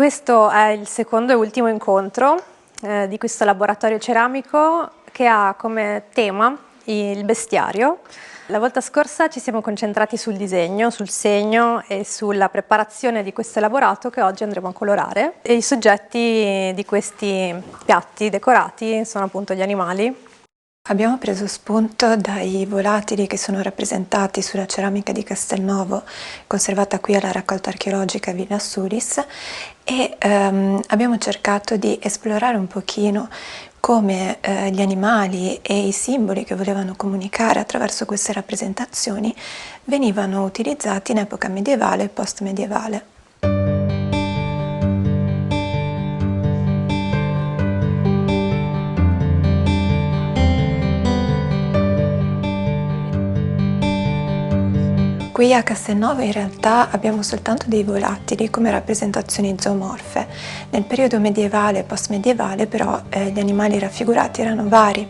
Questo è il secondo e ultimo incontro di questo laboratorio ceramico che ha come tema il bestiario. La volta scorsa ci siamo concentrati sul disegno, sul segno e sulla preparazione di questo elaborato che oggi andremo a colorare. E i soggetti di questi piatti decorati sono appunto gli animali. Abbiamo preso spunto dai volatili che sono rappresentati sulla ceramica di Castelnuovo, conservata qui alla raccolta archeologica Villa Sulis, e abbiamo cercato di esplorare un pochino come gli animali e i simboli che volevano comunicare attraverso queste rappresentazioni venivano utilizzati in epoca medievale e post-medievale. Qui a Castelnuovo in realtà abbiamo soltanto dei volatili come rappresentazioni zoomorfe. Nel periodo medievale e post-medievale però gli animali raffigurati erano vari.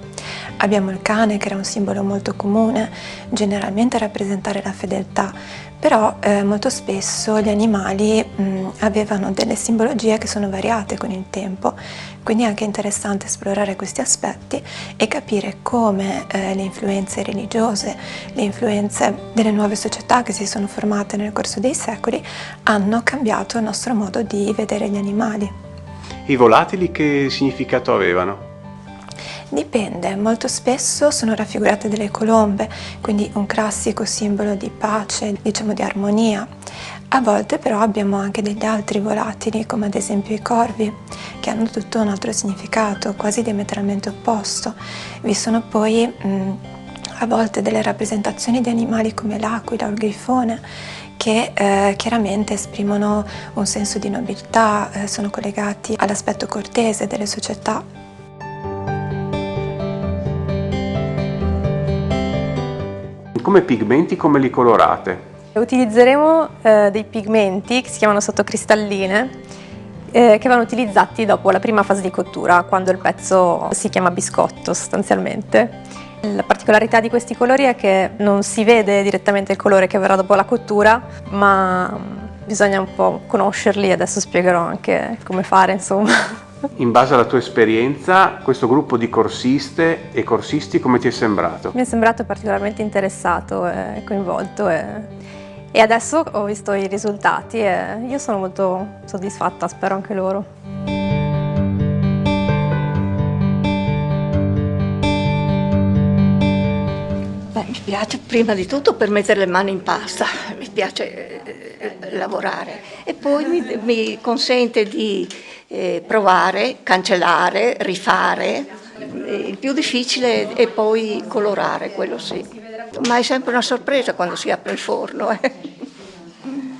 Abbiamo il cane, che era un simbolo molto comune, generalmente a rappresentare la fedeltà, però molto spesso gli animali avevano delle simbologie che sono variate con il tempo, quindi è anche interessante esplorare questi aspetti e capire come le influenze religiose, le influenze delle nuove società che si sono formate nel corso dei secoli hanno cambiato il nostro modo di vedere gli animali. I volatili che significato avevano? Dipende, molto spesso sono raffigurate delle colombe, quindi un classico simbolo di pace, diciamo di armonia. A volte però abbiamo anche degli altri volatili, come ad esempio i corvi, che hanno tutto un altro significato, quasi diametralmente opposto. Vi sono poi a volte delle rappresentazioni di animali come l'aquila o il grifone, che chiaramente esprimono un senso di nobiltà, sono collegati all'aspetto cortese delle società. Come pigmenti, come li colorate? Utilizzeremo dei pigmenti che si chiamano sottocristalline, che vanno utilizzati dopo la prima fase di cottura, quando il pezzo si chiama biscotto sostanzialmente. La particolarità di questi colori è che non si vede direttamente il colore che verrà dopo la cottura, ma bisogna un po' conoscerli e adesso spiegherò anche come fare, insomma. In base alla tua esperienza, questo gruppo di corsiste e corsisti come ti è sembrato? Mi è sembrato particolarmente interessato e coinvolto e adesso ho visto i risultati e io sono molto soddisfatta, spero anche loro. Mi piace prima di tutto per mettere le mani in pasta, mi piace lavorare e poi mi consente di provare, cancellare, rifare. Il più difficile è poi colorare, quello sì, ma è sempre una sorpresa quando si apre il forno.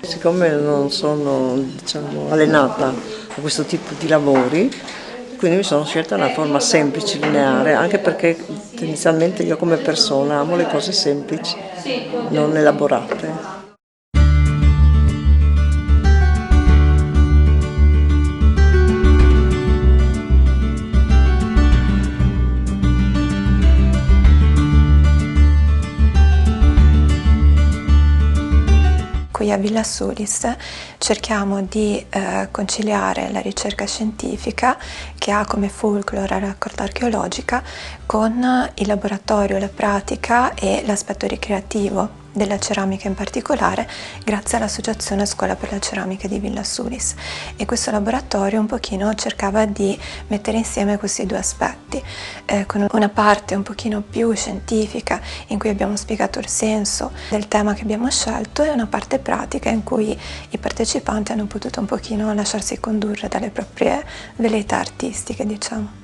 Siccome non sono, diciamo, allenata a questo tipo di lavori, quindi mi sono scelta una forma semplice, lineare, anche perché tendenzialmente io come persona amo le cose semplici, non elaborate. Qui a Villa Sulis cerchiamo di conciliare la ricerca scientifica, che ha come fulcro la raccolta archeologica, con il laboratorio, la pratica e l'aspetto ricreativo della ceramica in particolare, grazie all'associazione Scuola per la Ceramica di Villa Sulis. E questo laboratorio un pochino cercava di mettere insieme questi due aspetti, con una parte un pochino più scientifica in cui abbiamo spiegato il senso del tema che abbiamo scelto, e una parte pratica in cui i partecipanti hanno potuto un pochino lasciarsi condurre dalle proprie velleità artistiche, diciamo.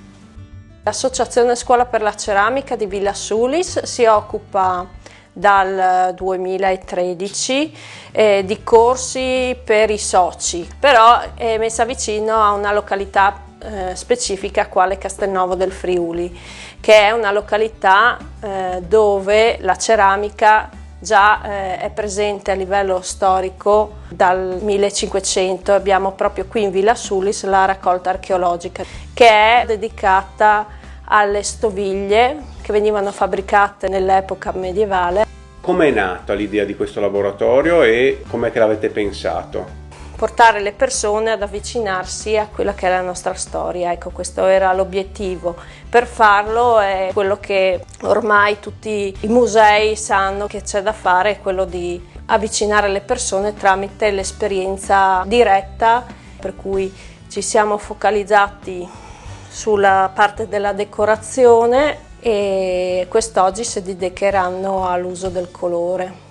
L'Associazione Scuola per la Ceramica di Villa Sulis si occupa dal 2013 di corsi per i soci, però è messa vicino a una località specifica quale Castelnuovo del Friuli, che è una località dove la ceramica già è presente a livello storico dal 1500. Abbiamo proprio qui in Villa Sulis la raccolta archeologica, che è dedicata alle stoviglie che venivano fabbricate nell'epoca medievale. Com'è nata l'idea di questo laboratorio e com'è che l'avete pensato? portare le persone ad avvicinarsi a quella che è la nostra storia. Ecco, questo era l'obiettivo. Per farlo è quello che ormai tutti i musei sanno che c'è da fare, è quello di avvicinare le persone tramite l'esperienza diretta, per cui ci siamo focalizzati sulla parte della decorazione e quest'oggi si dedicheranno all'uso del colore.